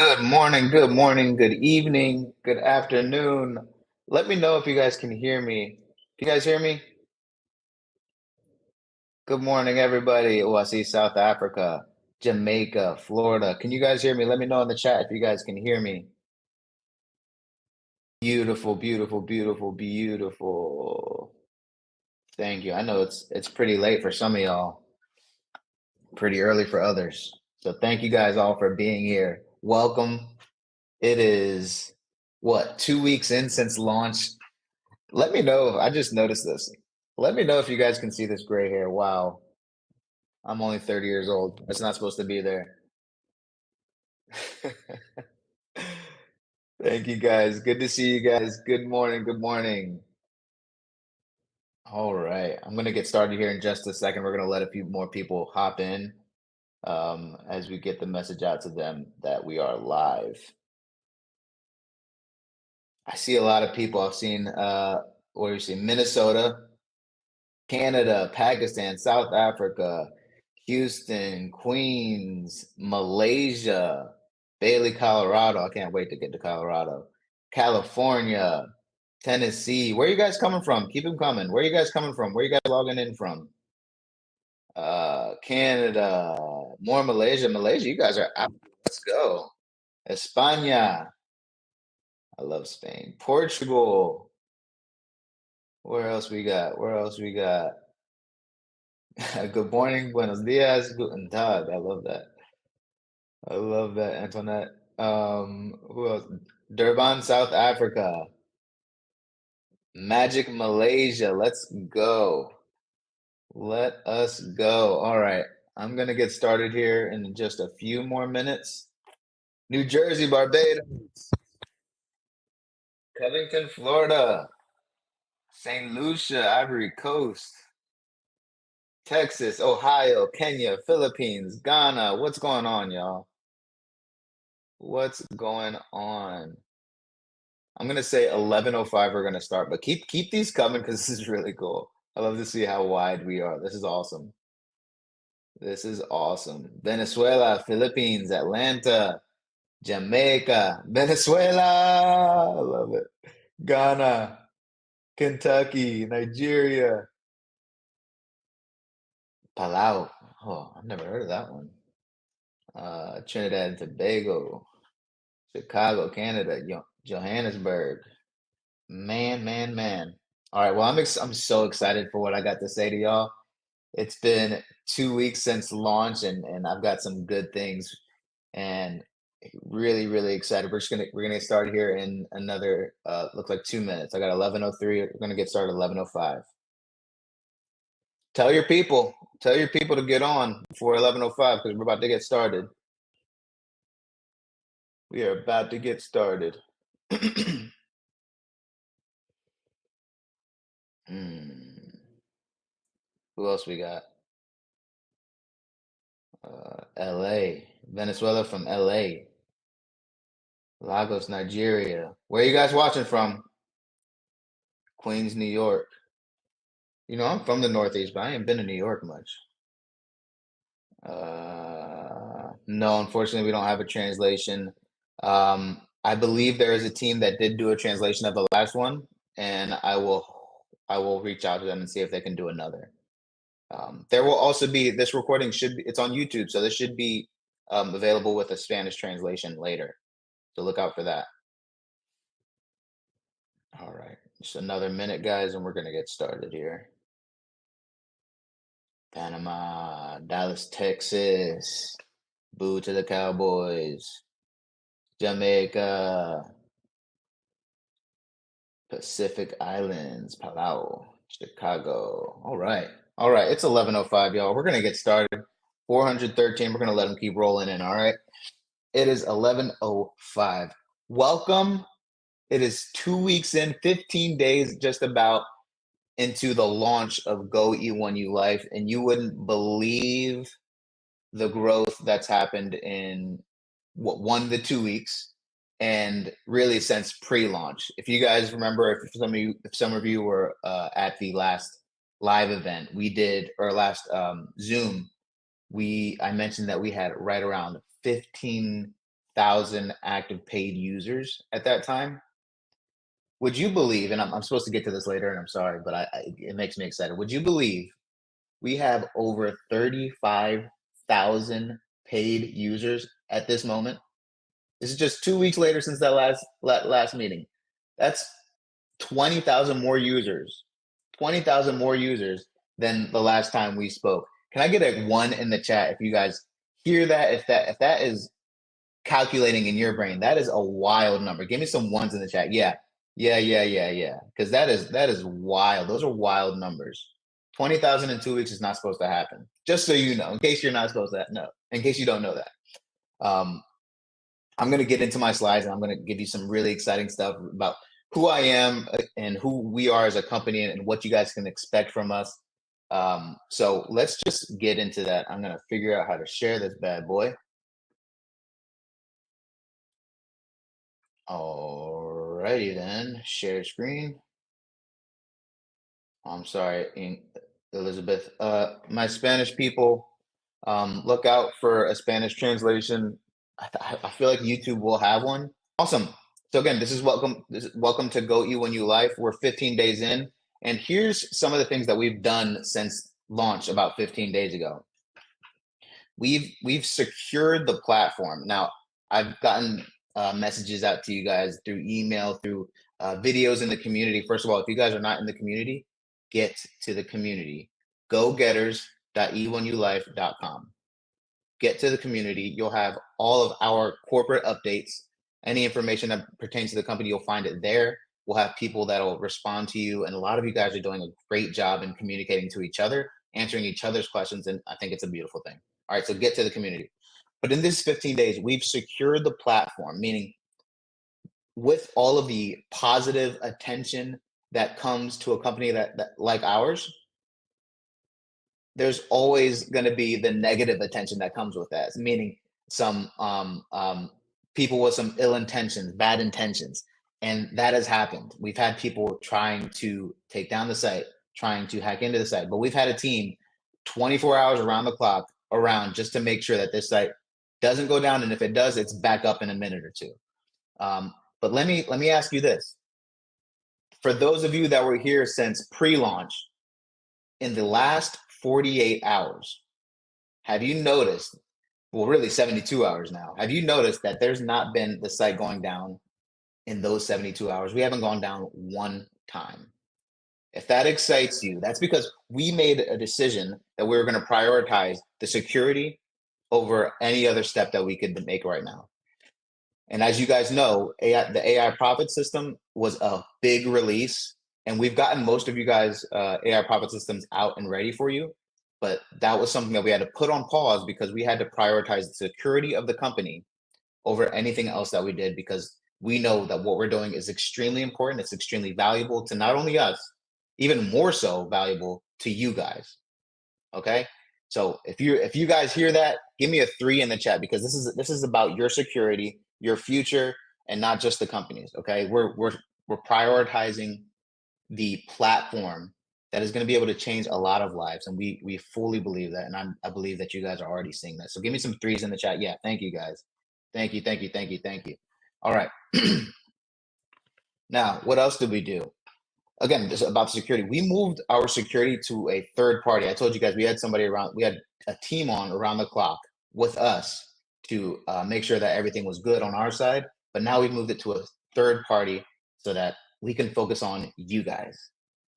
good morning, good evening, good afternoon. Let me know if you guys can hear me. Can you guys hear me? Good morning, everybody. Oh, I see South Africa, Jamaica, Florida. Can you guys hear me? Let me know in the chat if you guys can hear me. Beautiful, beautiful, beautiful, beautiful. Thank you. I know it's pretty late for some of y'all, pretty early for others. So thank you guys all for being here. Welcome. It is what, 2 weeks in since launch. Let me know. I just noticed this. Let me know if you guys can see this gray hair. Wow. I'm only 30 years old. It's not supposed to be there. Thank you guys. Good to see you guys. Good morning. Good morning. All right. I'm going to get started here in just a second. We're going to let a few more people hop in as we get the message out to them that we are live. I see a lot of people. I've seen, what do you see? Minnesota, Canada, Pakistan, South Africa, Houston, Queens, Malaysia, Bailey, Colorado. I can't wait to get to Colorado. California, Tennessee. Where are you guys coming from? Keep them coming. Where are you guys coming from? Where are you guys logging in from? Canada, more Malaysia. Malaysia, you guys are out. Let's go. España. I love Spain. Portugal. Where else we got? Where else we got? Good morning, buenos dias, guten tag. I love that. I love that, Antoinette. Who else? Durban, South Africa. Magic Malaysia. Let's go. Let us go. All right. I'm gonna get started here in just a few more minutes. New Jersey, Barbados, Covington, Florida, St. Lucia, Ivory Coast, Texas, Ohio, Kenya, Philippines, Ghana. What's going on, y'all? What's going on? I'm gonna say 11:05 we're gonna start, but keep these coming because this is really cool. I love to see how wide we are. This is awesome. This is awesome. Venezuela, Philippines, Atlanta, Jamaica, Venezuela. I love it. Ghana, Kentucky, Nigeria, Palau. Oh, I've never heard of that one. Trinidad and Tobago, Chicago, Canada, Johannesburg. Man, man, man. All right, well, I'm so excited for what I got to say to y'all. It's been 2 weeks since launch, and I've got some good things, and really, really excited. We're gonna get started here in another looks like 2 minutes. I got 11:03. We're gonna get started 11:05. Tell your people to get on before 11:05 because we're about to get started. We are about to get started. Hmm. Who else we got? LA, Venezuela from LA, Lagos, Nigeria. Where are you guys watching from? Queens, New York. You know, I'm from the Northeast, but I ain't been to New York much. No, unfortunately, we don't have a translation. I believe there is a team that did do a translation of the last one, and I will reach out to them and see if they can do another. There will also be this recording it's on YouTube, so this should be available with a Spanish translation later. So look out for that. All right, just another minute, guys, and we're gonna get started here. Panama, Dallas, Texas. Boo to the Cowboys. Jamaica, Pacific Islands, Palau, Chicago. All right. All right. It's 11:05, y'all. We're gonna get started. 413. We're gonna let them keep rolling in. All right. It is 11:05. Welcome. It is 2 weeks in, 15 days just about into the launch of Go E1ULife, and you wouldn't believe the growth that's happened in what 1 to 2 weeks, and really since pre-launch. If you guys remember, if some of you were at the last live event we did, or last Zoom, I mentioned that we had right around 35,000 active paid users at that time. Would you believe, and I'm supposed to get to this later, and I'm sorry, but it makes me excited. Would you believe we have over 35,000 paid users at this moment? This is just 2 weeks later since that last meeting. That's 20,000 more users, 20,000 more users than the last time we spoke. Can I get a 1 in the chat if you guys hear that? If that is calculating in your brain, that is a wild number. Give me some 1s in the chat. Yeah. Because that is wild. Those are wild numbers. 20,000 in 2 weeks is not supposed to happen. Just so you know, in case you're not supposed to know, in case you don't know that. I'm going to get into my slides, and I'm going to give you some really exciting stuff about who I am and who we are as a company and what you guys can expect from us. So let's just get into that. I'm going to figure out how to share this bad boy. Alrighty then, share screen. I'm sorry, Elizabeth. My Spanish people, look out for a Spanish translation. I feel like YouTube will have one. Awesome. So again, this is welcome to Go E1ULife. We're 15 days in, and here's some of the things that we've done since launch about 15 days ago. We've secured the platform. Now, I've gotten messages out to you guys through email, through videos in the community. First of all, if you guys are not in the community, get to the community. Go-getters.e1ulife.com. Get to the community. You'll have all of our corporate updates. Any information that pertains to the company, you'll find it there. We'll have people that'll respond to you. And a lot of you guys are doing a great job in communicating to each other, answering each other's questions. And I think it's a beautiful thing. All right, so get to the community. But in this 15 days, we've secured the platform, meaning with all of the positive attention that comes to a company that like ours, there's always going to be the negative attention that comes with that, meaning some people with some ill intentions, bad intentions. And that has happened. We've had people trying to take down the site, trying to hack into the site, but we've had a team 24 hours around the clock around just to make sure that this site doesn't go down. And if it does, it's back up in a minute or two. But let me ask you this. For those of you that were here since pre-launch, in the last 48 hours, have you noticed, well, really 72 hours now, have you noticed that there's not been the site going down in those 72 hours? We haven't gone down one time. If that excites you, that's because we made a decision that we were going to prioritize the security over any other step that we could make right now. And as you guys know, the AI profit system was a big release, and we've gotten most of you guys AI profit systems out and ready for you. But that was something that we had to put on pause because we had to prioritize the security of the company over anything else that we did, because we know that what we're doing is extremely important. It's extremely valuable to not only us, even more so valuable to you guys. Okay. So if you guys hear that, give me a 3 in the chat, because this is about your security, your future, and not just the companies. Okay. We're prioritizing the platform that is going to be able to change a lot of lives. And we fully believe that. And I believe that you guys are already seeing that. So give me some 3s in the chat. Yeah. Thank you guys. Thank you. All right. Now, what else did we do? Again, just about security. We moved our security to a third party. I told you guys we had a team on around the clock with us to make sure that everything was good on our side. But now we've moved it to a third party so that we can focus on you guys.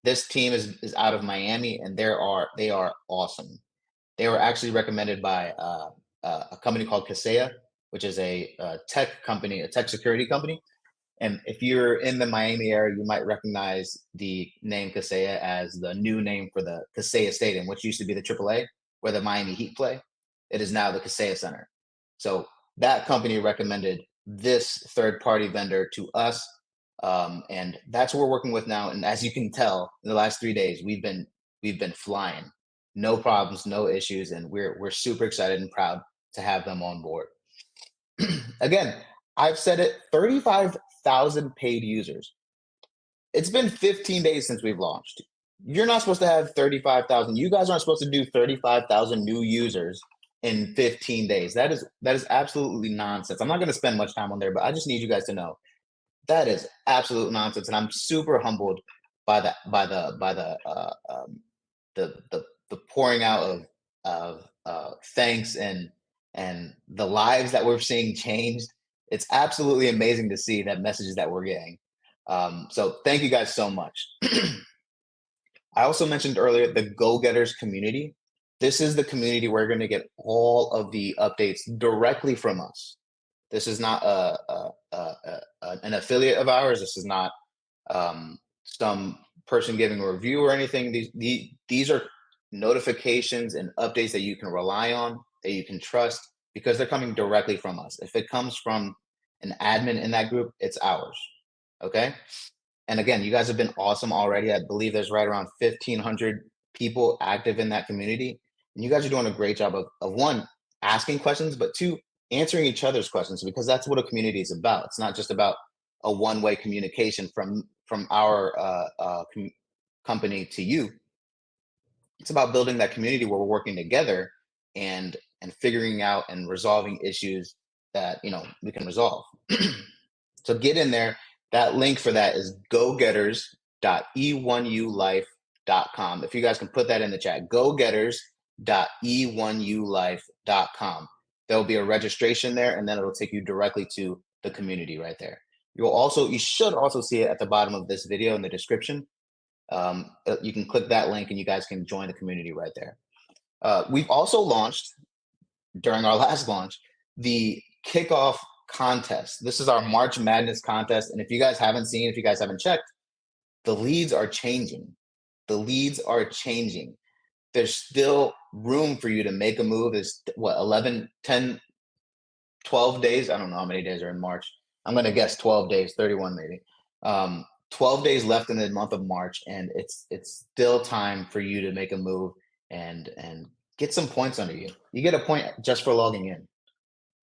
This team is out of Miami, and they are awesome. They were actually recommended by a company called Kaseya, which is a tech company, a tech security company. And if you're in the Miami area, you might recognize the name Kaseya as the new name for the Kaseya Stadium, which used to be the AAA, where the Miami Heat play. It is now the Kaseya Center. So that company recommended this third-party vendor to us, and that's what we're working with now. And as you can tell, in the last 3 days, we've been flying, no problems, no issues, and we're super excited and proud to have them on board. Again, I've said it, 35,000 paid users. It's been 15 days since we've launched. You're not supposed to have 35,000. You guys aren't supposed to do 35,000 new users in 15 days. That is absolutely nonsense. I'm not going to spend much time on there, but I just need you guys to know that is absolute nonsense, and I'm super humbled by the pouring out of thanks and the lives that we're seeing changed. It's absolutely amazing to see that messages that we're getting. So thank you guys so much. I also mentioned earlier the Go-Getters community. This is the community where you're going to get all of the updates directly from us. This is not an affiliate of ours. This is not some person giving a review or anything. These are notifications and updates that you can rely on, that you can trust, because they're coming directly from us. If it comes from an admin in that group, it's ours. Okay. And again, you guys have been awesome already. I believe there's right around 1,500 people active in that community. And you guys are doing a great job of one, asking questions, but two, answering each other's questions, because that's what a community is about. It's not just about a one-way communication from our company to you. It's about building that community where we're working together and figuring out and resolving issues that we can resolve. So get in there. That link for that is gogetters.e1ulife.com. If you guys can put that in the chat, gogetters.e1ulife.com. There'll be a registration there, and then it'll take you directly to the community right there. You should also see it at the bottom of this video in the description. You can click that link and you guys can join the community right there. We've also launched, during our last launch, the kickoff contest. This is our March Madness contest. And if you guys haven't checked, the leads are changing. The leads are changing. There's still room for you to make a move. It's 11, 10, 12 days. I don't know how many days are in March. I'm going to guess 12 days, 31 maybe. 12 days left in the month of March, and it's still time for you to make a move and get some points under you. You get a point just for logging in.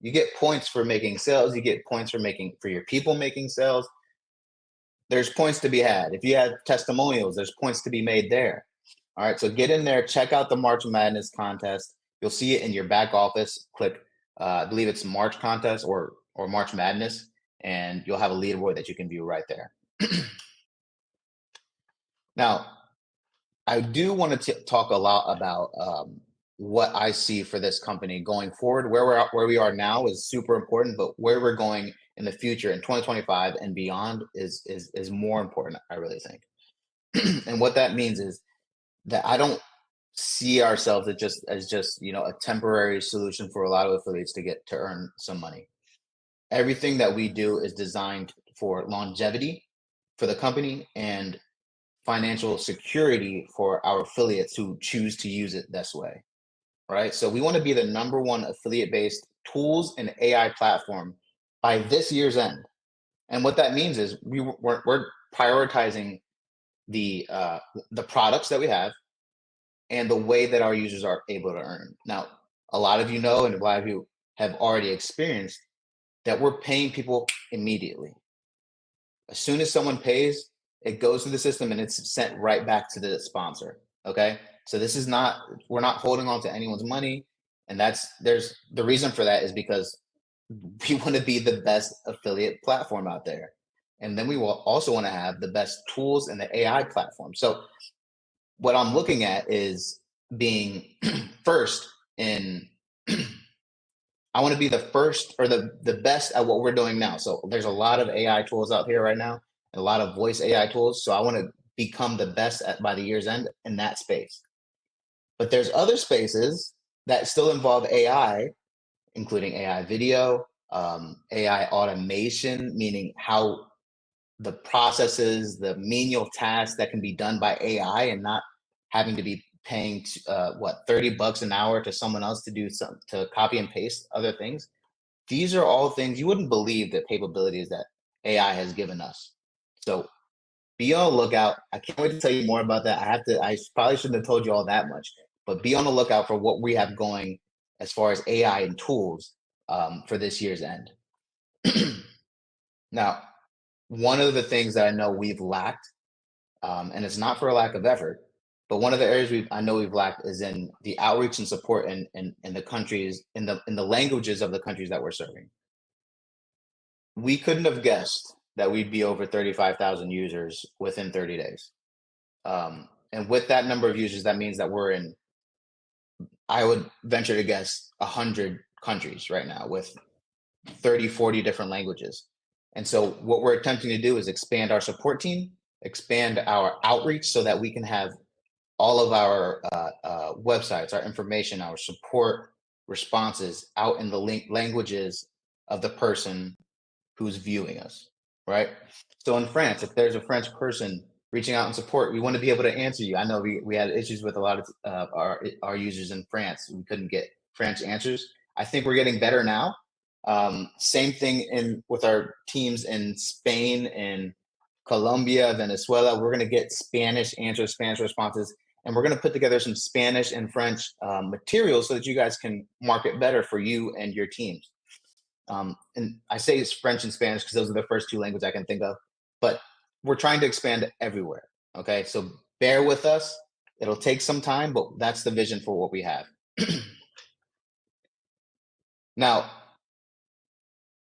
You get points for making sales. You get points for your people making sales. There's points to be had. If you have testimonials, there's points to be made there. All right, so get in there, check out the March Madness contest. You'll see it in your back office. Click, I believe it's March contest or March Madness, and you'll have a leaderboard that you can view right there. Now, I do want to talk a lot about what I see for this company going forward. Where we are now is super important, but where we're going in the future in 2025 and beyond is more important, I really think. And what that means is that I don't see ourselves as just a temporary solution for a lot of affiliates to earn some money. Everything that we do is designed for longevity for the company and financial security for our affiliates who choose to use it this way, right? So we want to be the #1 affiliate-based tools and AI platform by this year's end. And what that means is we're prioritizing the products that we have and the way that our users are able to earn. Now, a lot of you know, and a lot of you have already experienced that we're paying people immediately. As soon as someone pays, it goes through the system and it's sent right back to the sponsor. Okay. So we're not holding on to anyone's money. And there's the reason for that is because we want to be the best affiliate platform out there. And then we will also want to have the best tools in the AI platform. So what I'm looking at is being first in, I want to be the first or the best at what we're doing now. So there's a lot of AI tools out here right now, and a lot of voice AI tools. So I want to become the best by the year's end in that space. But there's other spaces that still involve AI, including AI video, AI automation, meaning how the processes, the menial tasks that can be done by AI and not having to be paying $30 an hour to someone else to copy and paste other things. These are all things you wouldn't believe the capabilities that AI has given us. So be on the lookout. I can't wait to tell you more about that. I probably shouldn't have told you all that much, but be on the lookout for what we have going as far as AI and tools for this year's end. Now, one of the things that I know we've lacked, and it's not for a lack of effort, But one of the areas I know we've lacked is in the outreach and support in the countries, in the languages of the countries that we're serving. We couldn't have guessed that we'd be over 35,000 users within 30 days. And with that number of users, that means that we're in, I would venture to guess, 100 countries right now with 30, 40 different languages. And so what we're attempting to do is expand our support team, expand our outreach so that we can have all of our websites, our information, our support responses out in the languages of the person who's viewing us, right? So in France, if there's a French person reaching out in support, we want to be able to answer you. I know we had issues with a lot of our users in France. We couldn't get French answers. I think we're getting better now. Same thing with our teams in Spain and Colombia, Venezuela. We're going to get Spanish answers, Spanish responses, and we're going to put together some Spanish and French materials so that you guys can market better for you and your teams. And I say it's French and Spanish because those are the first two languages I can think of, but we're trying to expand everywhere. Okay, so bear with us. It'll take some time, but that's the vision for what we have. Now,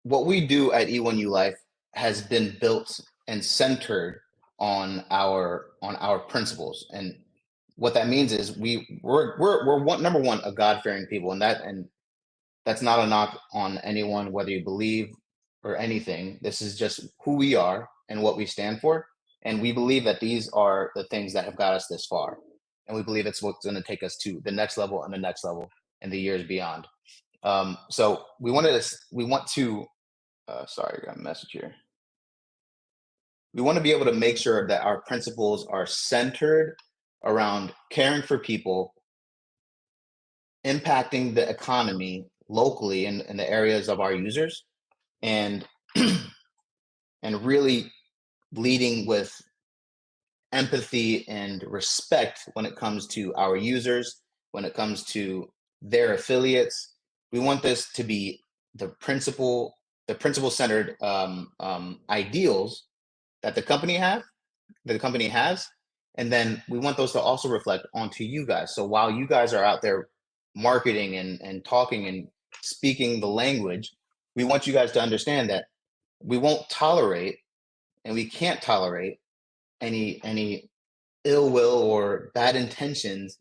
what we do at E1ULife has been built and centered on our principles, and what that means is we're number one, a God-fearing people, and that's not a knock on anyone, whether you believe or anything. This is just who we are and what we stand for, and we believe that these are the things that have got us this far, and we believe it's what's going to take us to the next level and the next level and the years beyond. So we want to. Sorry, I got a message here. We want to be able to make sure that our principles are centered around caring for people, impacting the economy locally in the areas of our users, and and really leading with empathy and respect when it comes to our users, when it comes to their affiliates. We want this to be the principle centered ideals that the company has, and then we want those to also reflect onto you guys. So while you guys are out there marketing and talking and speaking the language, we want you guys to understand that we won't tolerate and we can't tolerate any ill will or bad intentions,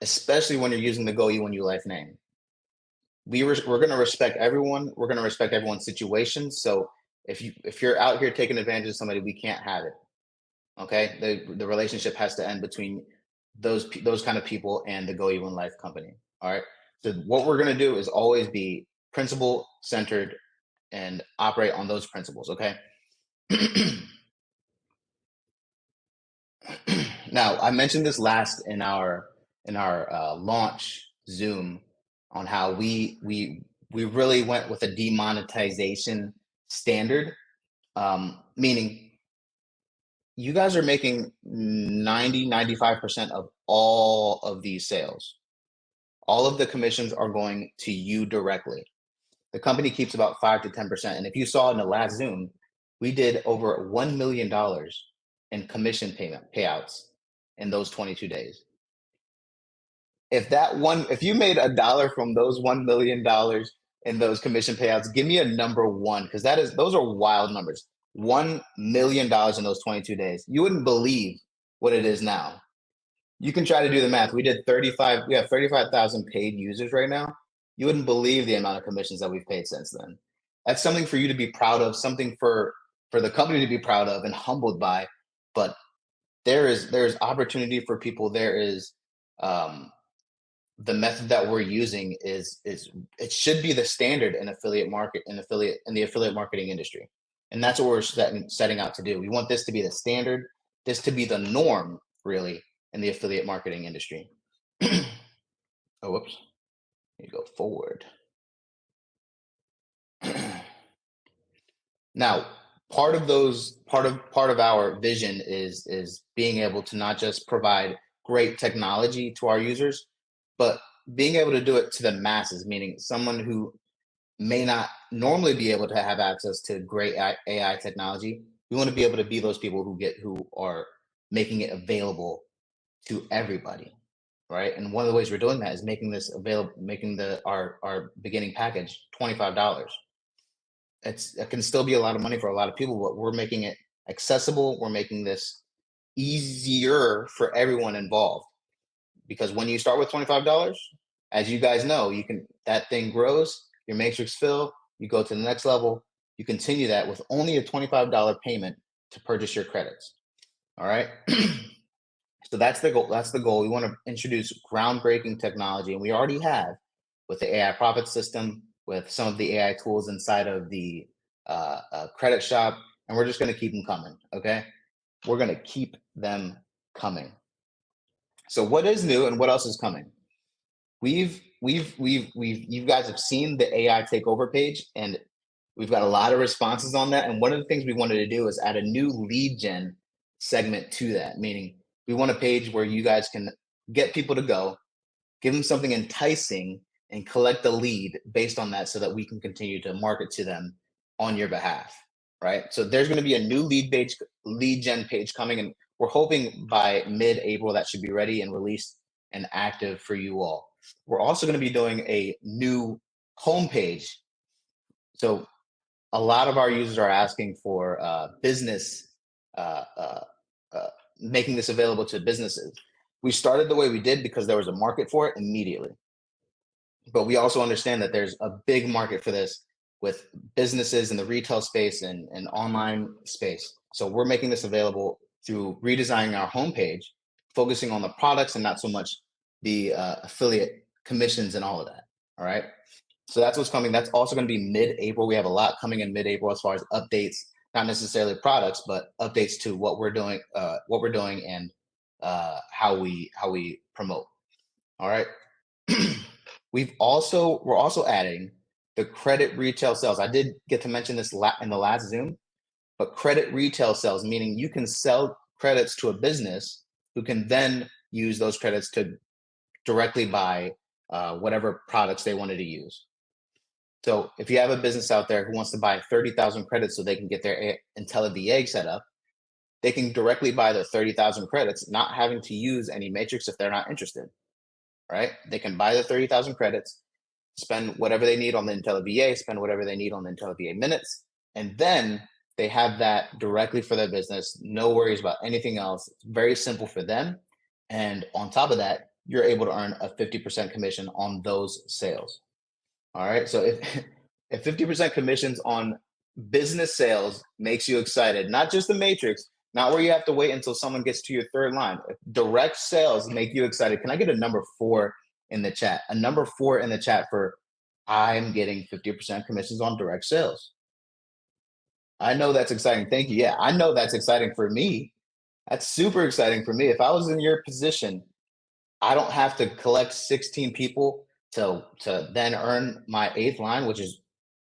especially when you're using the Go E1ULife name. We're going to respect everyone. We're going to respect everyone's situation. So if you're out here taking advantage of somebody, we can't have it. Okay, the relationship has to end between those kind of people and the Go E1Life company. All right. So what we're going to do is always be principle centered and operate on those principles. Okay. Now, I mentioned this last in our launch Zoom on how we really went with a demonetization standard, meaning you guys are making 95% of all of these sales. All of the commissions are going to you directly. The company keeps about 5 to 10%. And if you saw in the last Zoom, we did over $1 million in commission payouts in those 22 days. If you made $1 from those $1 million in those commission payouts, give me a number one, because those are wild numbers. $1 million in those 22 days. You wouldn't believe what it is now. You can try to do the math. We have 35,000 paid users right now. You wouldn't believe the amount of commissions that we've paid since then. That's something for you to be proud of, something for the company to be proud of and humbled by. But there's opportunity for people. There is the method that we're using is it should be the standard in the affiliate marketing industry. And that's what we're setting out to do. We want this to be the standard, this to be the norm, really, in the affiliate marketing industry. Oh, whoops. Let me go forward. Now, part of our vision is being able to not just provide great technology to our users, but being able to do it to the masses, meaning someone who may not normally be able to have access to great AI technology. We want to be able to be those people who are making it available to everybody, right? And one of the ways we're doing that is making this available, making our beginning package $25. It can still be a lot of money for a lot of people, but we're making it accessible. We're making this easier for everyone involved, because when you start with $25, as you guys know, that thing grows, your matrix fill, you go to the next level, you continue that with only a $25 payment to purchase your credits. All right. So that's the goal. That's the goal. We want to introduce groundbreaking technology, and we already have with the AI profit system, with some of the AI tools inside of the credit shop, and we're just going to keep them coming. Okay, we're going to keep them coming. So what is new and what else is coming? You guys have seen the AI takeover page, and we've got a lot of responses on that. And one of the things we wanted to do is add a new lead gen segment to that, meaning we want a page where you guys can get people to go, give them something enticing, and collect the lead based on that, so that we can continue to market to them on your behalf, right? So there's going to be a new lead gen page coming, and we're hoping by mid-April that should be ready and released and active for you all. We're also going to be doing a new homepage. So a lot of our users are asking for business, making this available to businesses. We started the way we did because there was a market for it immediately. But we also understand that there's a big market for this with businesses in the retail space and online space. So we're making this available through redesigning our homepage, focusing on the products and not so much the affiliate commissions and all of that. All right. So that's what's coming. That's also going to be mid-April. We have a lot coming in mid-April as far as updates, not necessarily products, but updates to what we're doing, and how we promote. All right. We're also adding the credit retail sales. I did get to mention this in the last Zoom, but credit retail sales, meaning you can sell credits to a business who can then use those credits to directly buy whatever products they wanted to use. So if you have a business out there who wants to buy 30,000 credits so they can get their IntelliVA set up, they can directly buy the 30,000 credits, not having to use any matrix if they're not interested, right? They can buy the 30,000 credits, spend whatever they need on the IntelliVA, spend whatever they need on the IntelliVA minutes, and then they have that directly for their business. No worries about anything else. It's very simple for them. And on top of that, you're able to earn a 50% commission on those sales. All right. So if 50% commissions on business sales makes you excited, not just the matrix, not where you have to wait until someone gets to your third line. If direct sales make you excited, can I get a number 4 in the chat? A number 4 in the chat for I'm getting 50% commissions on direct sales. I know that's exciting. Thank you. Yeah, I know that's exciting for me. That's super exciting for me. If I was in your position, I don't have to collect 16 people to then earn my 8th line, which is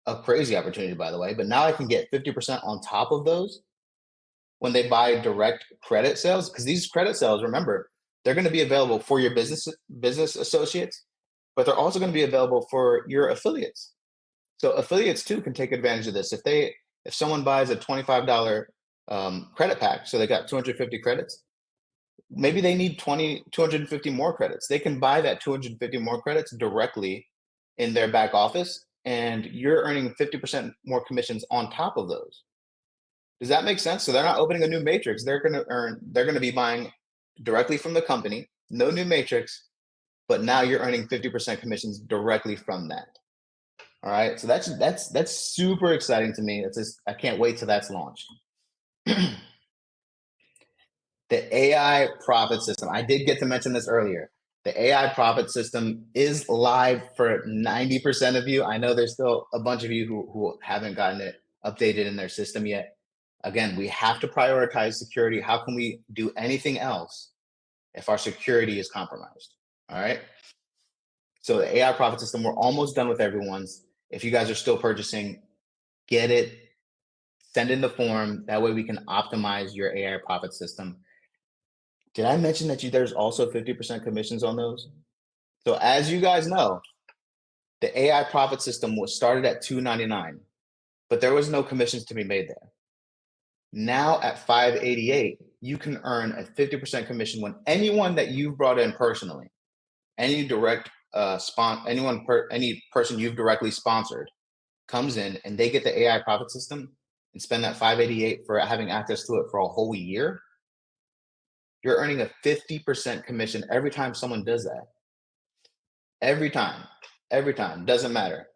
a crazy opportunity, by the way. But now I can get 50% on top of those when they buy direct credit sales, because these credit sales, remember, they're going to be available for your business associates, but they're also going to be available for your affiliates. So affiliates too can take advantage of this. If someone buys a $25 credit pack, so they got 250 credits, maybe they need 250 more credits. They can buy that 250 more credits directly in their back office, and you're earning 50% more commissions on top of those. Does that make sense? So they're not opening a new matrix. They're going to be buying directly from the company, no new matrix, but now you're earning 50% commissions directly from that. All right. So that's super exciting to me. I can't wait till that's launched. The AI profit system. I did get to mention this earlier. The AI profit system is live for 90% of you. I know there's still a bunch of you who haven't gotten it updated in their system yet. Again, we have to prioritize security. How can we do anything else if our security is compromised? All right. So the AI profit system, we're almost done with everyone's. If you guys are still purchasing, get it, send in the form. That way we can optimize your AI profit system. Did I mention that there's also 50% commissions on those? So as you guys know, the AI profit system was started at $2.99, but there was no commissions to be made there. Now at 588, you can earn a 50% commission when anyone that you've brought in personally, any direct any person you've directly sponsored comes in and they get the AI profit system and spend that 588 for having access to it for a whole year, you're earning a 50% commission every time someone does that. Every time, doesn't matter.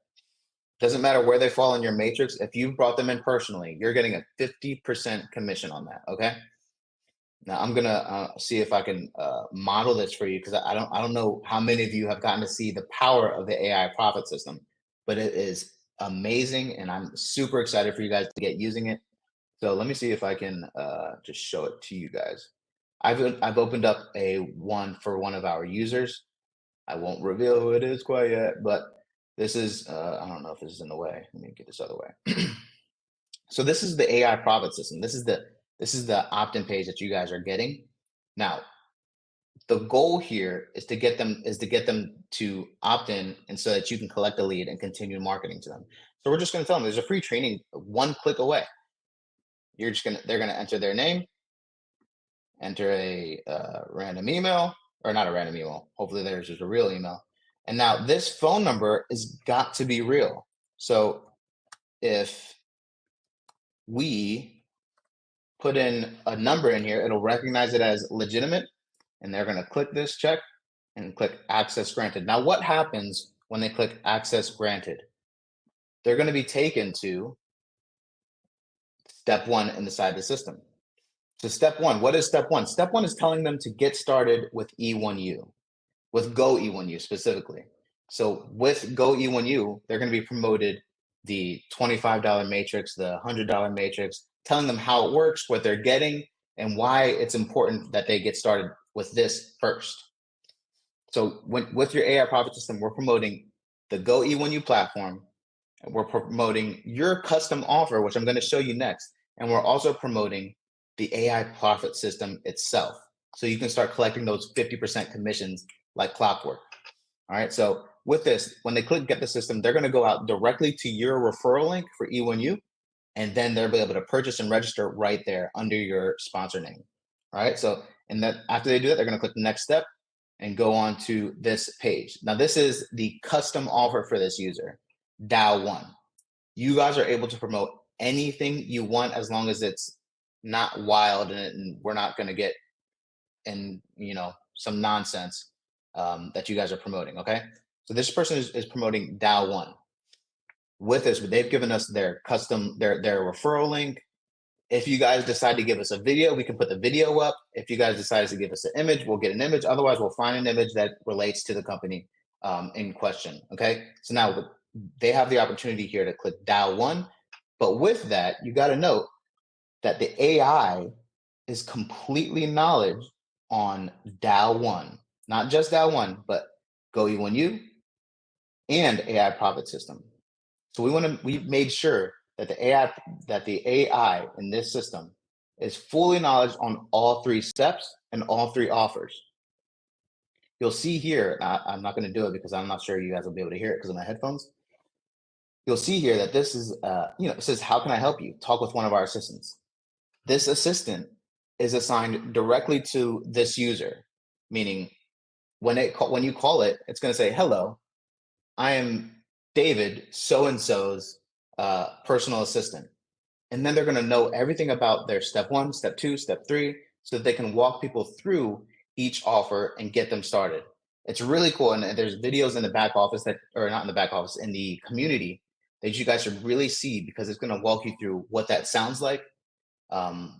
Doesn't matter where they fall in your matrix. If you brought them in personally, you're getting a 50% commission on that. Okay. Now I'm gonna see if I can model this for you because I don't know how many of you have gotten to see the power of the AI profit system, but it is amazing, and I'm super excited for you guys to get using it. So let me see if I can just show it to you guys. I've opened up a one for one of our users. I won't reveal who it is quite yet, but this is I don't know if this is in the way. Let me get this other way. So this is the AI profit system. This is the opt-in page that you guys are getting. Now, the goal here is to get them to opt in, and so that you can collect a lead and continue marketing to them. So we're just going to tell them there's a free training one click away. They're gonna enter their name, enter a random email, or not a random email. Hopefully theirs is a real email. And now this phone number is got to be real. So if we put in a number in here, it'll recognize it as legitimate, and they're going to click this check and click access granted. Now, what happens when they click access granted? They're going to be taken to step one inside the system. So step one, what is step one? Step one is telling them to get started with E1U, with Go E1U specifically. So with Go E1U, they're going to be promoted the $25 matrix, the $100 matrix, telling them how it works, what they're getting, and why it's important that they get started with this first. So with your AI profit system, we're promoting the Go E1U platform, and we're promoting your custom offer, which I'm going to show you next. And we're also promoting the AI profit system itself. So you can start collecting those 50% commissions like clockwork. All right. So with this, when they click get the system, they're going to go out directly to your referral link for E1U, and then they'll be able to purchase and register right there under your sponsor name. All right. So, and then after they do that, they're going to click the next step and go on to this page. Now, this is the custom offer for this user, DAO1. You guys are able to promote anything you want as long as it's not wild and we're not going to get in, some nonsense that you guys are promoting. Okay. So this person is promoting DAO1 with us, but they've given us their custom, their referral link. If you guys decide to give us a video, we can put the video up. If you guys decide to give us an image, we'll get an image. Otherwise, we'll find an image that relates to the company in question. Okay. So now they have the opportunity here to click DAO1. But with that, you got to note that the AI is completely knowledge on DAO1, not just DAO1, but Go E1U and AI profit system. So we've made sure that the AI in this system is fully knowledge on all three steps and all three offers. You'll see here, I'm not going to do it because I'm not sure you guys will be able to hear it because of my headphones. You'll see here that this is, it says, how can I help you? Talk with one of our assistants. This assistant is assigned directly to this user, meaning when you call it, it's going to say, hello, I am David, so-and-so's personal assistant. And then they're going to know everything about their step one, step two, step three, so that they can walk people through each offer and get them started. It's really cool. And there's videos in the back office or not in the back office, in the community that you guys should really see, because it's going to walk you through what that sounds like,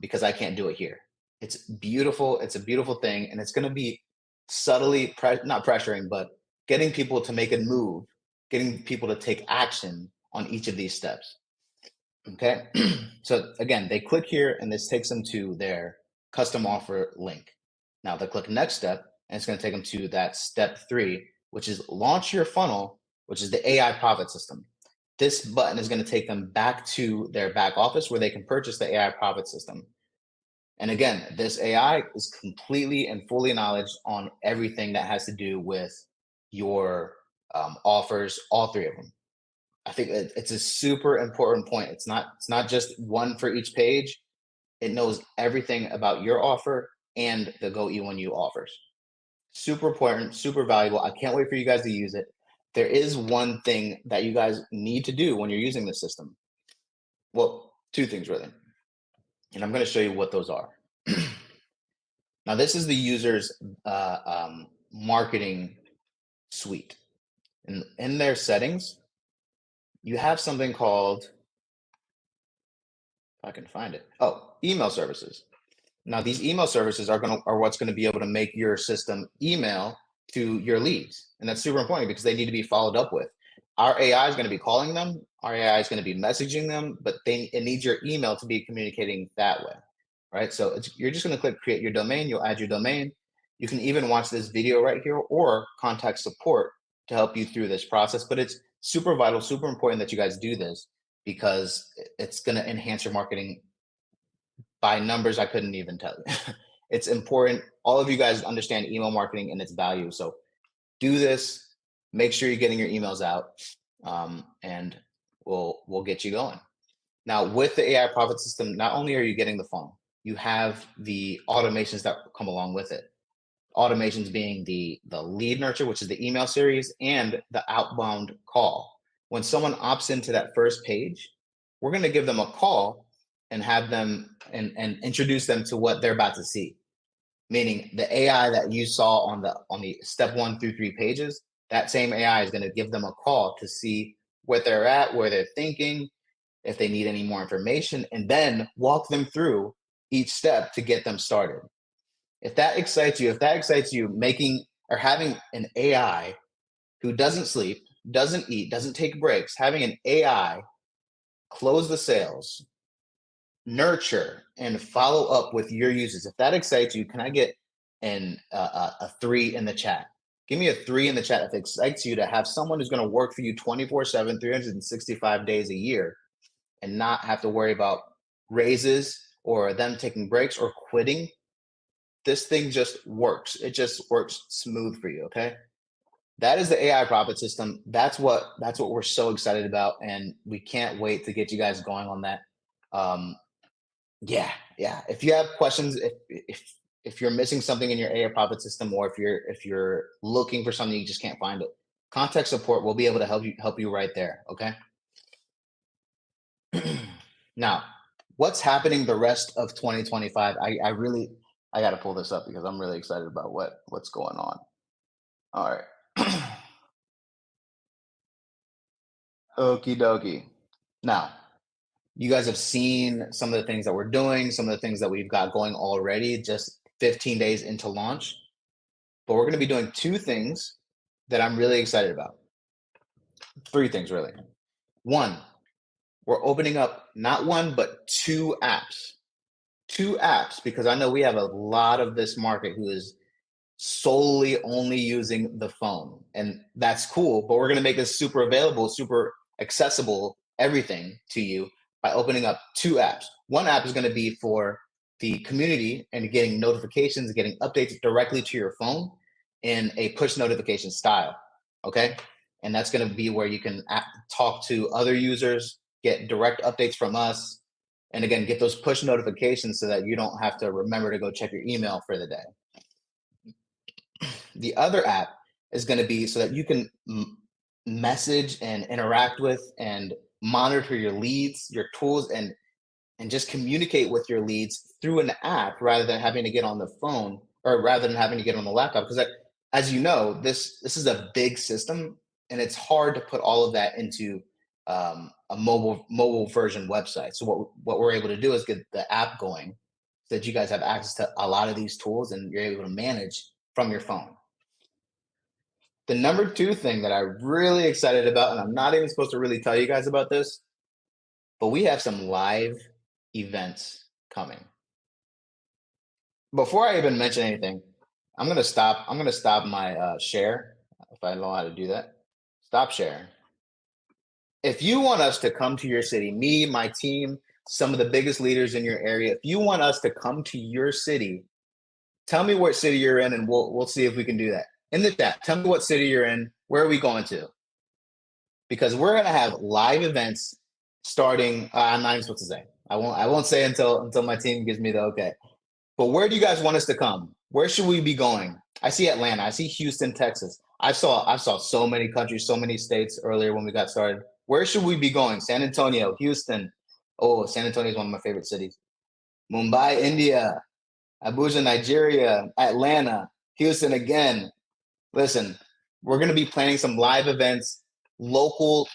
because I can't do it here. It's beautiful. It's a beautiful thing. And it's going to be subtly, not pressuring, but getting people to make a move, getting people to take action on each of these steps. Okay. So again, they click here and this takes them to their custom offer link. Now they click next step and it's going to take them to that step 3, which is launch your funnel, which is the AI profit system. This button is going to take them back to their back office where they can purchase the AI profit system. And again, this AI is completely and fully knowledge on everything that has to do with your offers, all 3 of them. I think it's a super important point. It's not just one for each page. It knows everything about your offer and the Go E1U offers. Super important, super valuable. I can't wait for you guys to use it. There is one thing that you guys need to do when you're using this system. Well, two things really. And I'm going to show you what those are. Now, this is the user's marketing suite. In their settings, you have something called, if I can find it, email services. Now, these email services are what's going to be able to make your system email to your leads. And that's super important because they need to be followed up with. Our AI is going to be calling them. Our AI is going to be messaging them, but it needs your email to be communicating that way, right? So you're just going to click create your domain. You'll add your domain. You can even watch this video right here or contact support to help you through this process. But it's super vital, super important that you guys do this because it's going to enhance your marketing by numbers I couldn't even tell you. It's important. All of you guys understand email marketing and its value. So do this. Make sure you're getting your emails out, and we'll get you going. Now, with the AI profit system, not only are you getting the funnel, you have the automations that come along with it. Automations being the lead nurture, which is the email series, and the outbound call. When someone opts into that first page, we're going to give them a call and have them and introduce them to what they're about to see. Meaning the AI that you saw on the step 1 through 3 pages, that same AI is going to give them a call to see where they're at, where they're thinking, if they need any more information, and then walk them through each step to get them started. If that excites you, making or having an AI who doesn't sleep, doesn't eat, doesn't take breaks, having an AI close the sales, nurture, and follow up with your users. If that excites you, can I get a 3 in the chat? Give me a 3 in the chat if it excites you to have someone who's going to work for you 24/7, 365 days a year and not have to worry about raises or them taking breaks or quitting. This thing just works. It just works smooth for you, okay? That is the AI profit system. That's what we're so excited about, and we can't wait to get you guys going on that. Yeah. If you have questions, if you're missing something in your AI profit system, or if you're looking for something you just can't find it, contact support. We'll be able to help you right there. Okay. Now, what's happening the rest of 2025? I got to pull this up because I'm really excited about what's going on. All right. Okie dokie. Now, you guys have seen some of the things that we're doing, some of the things that we've got going already, just 15 days into launch. But we're going to be doing 2 things that I'm really excited about. 3 things, really. 1, we're opening up not 1, but 2 apps. 2 apps, because I know we have a lot of this market who is solely only using the phone. And that's cool, but we're going to make this super available, super accessible, everything to you by opening up 2 apps. 1 app is going to be for the community and getting notifications, getting updates directly to your phone in a push notification style. Okay. And that's going to be where you can talk to other users, get direct updates from us, and again, get those push notifications so that you don't have to remember to go check your email for the day. The other app is going to be so that you can message and interact with and monitor your leads, your tools, and just communicate with your leads through an app rather than having to get on the phone or rather than having to get on the laptop. Because as you know, this is a big system and it's hard to put all of that into a mobile version website. So what we're able to do is get the app going so that you guys have access to a lot of these tools and you're able to manage from your phone. The number 2 thing that I'm really excited about, and I'm not even supposed to really tell you guys about this, but we have some live events coming. Before I even mention anything, I'm going to stop my share if I know how to do that. Stop sharing. If you want us to come to your city, me, my team, some of the biggest leaders in your area, if you want us to come to your city, tell me what city you're in and we'll see if we can do that. In the chat, tell me what city you're in. Where are we going to? Because we're going to have live events starting, I'm not even supposed to say. I won't say until my team gives me the okay. But where do you guys want us to come? Where should we be going? I see Atlanta. I see Houston, Texas. I saw so many countries, so many states earlier when we got started. Where should we be going? San Antonio, Houston. Oh, San Antonio is one of my favorite cities. Mumbai, India. Abuja, Nigeria. Atlanta. Houston again. Listen, we're going to be planning some live events local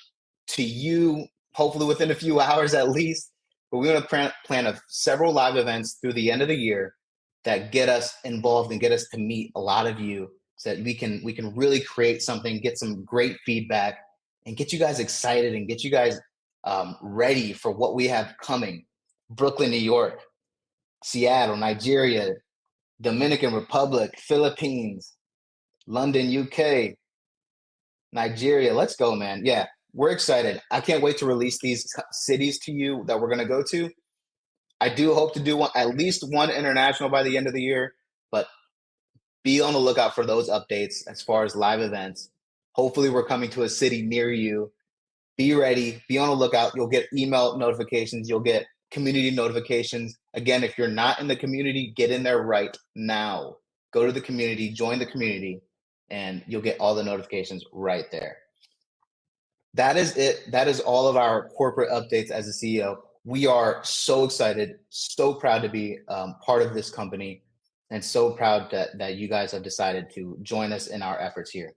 to you, hopefully within a few hours at least. But we're going to plan several live events through the end of the year that get us involved and get us to meet a lot of you, so that we can really create something, get some great feedback, and get you guys excited and get you guys ready for what we have coming. Brooklyn, New York, Seattle, Nigeria, Dominican Republic, Philippines, London, UK, Nigeria. Let's go, man. Yeah, we're excited. I can't wait to release these cities to you that we're going to go to. I do hope to do at least one international by the end of the year, but be on the lookout for those updates as far as live events. Hopefully, we're coming to a city near you. Be ready. Be on the lookout. You'll get email notifications. You'll get community notifications. Again, if you're not in the community, get in there right now. Go to the community, join the community, and you'll get all the notifications right there. That is it. That is all of our corporate updates as a CEO. We are so excited, so proud to be part of this company, and so proud that you guys have decided to join us in our efforts here.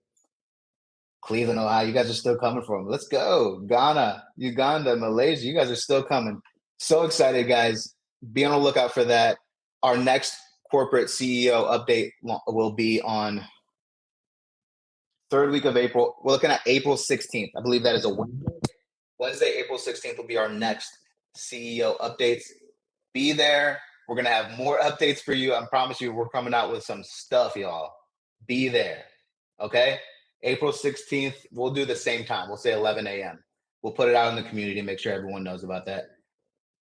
Cleveland, Ohio, you guys are still coming from. Let's go. Ghana, Uganda, Malaysia, you guys are still coming. So excited, guys. Be on the lookout for that. Our next corporate CEO update will be on third week of April. We're looking at April 16th. I believe that is a Wednesday. Wednesday, April 16th will be our next CEO updates. Be there. We're going to have more updates for you. I promise you, we're coming out with some stuff, y'all. Be there. Okay? April 16th, we'll do the same time. We'll say 11 a.m. We'll put it out in the community, make sure everyone knows about that.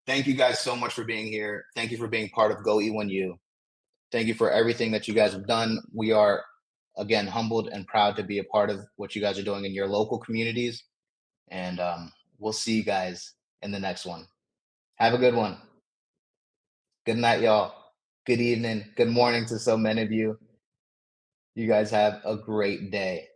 Thank you guys so much for being here. Thank you for being part of Go E1U. Thank you for everything that you guys have done. We are, again, humbled and proud to be a part of what you guys are doing in your local communities. And we'll see you guys in the next one. Have a good one. Good night, y'all. Good evening. Good morning to so many of you. You guys have a great day.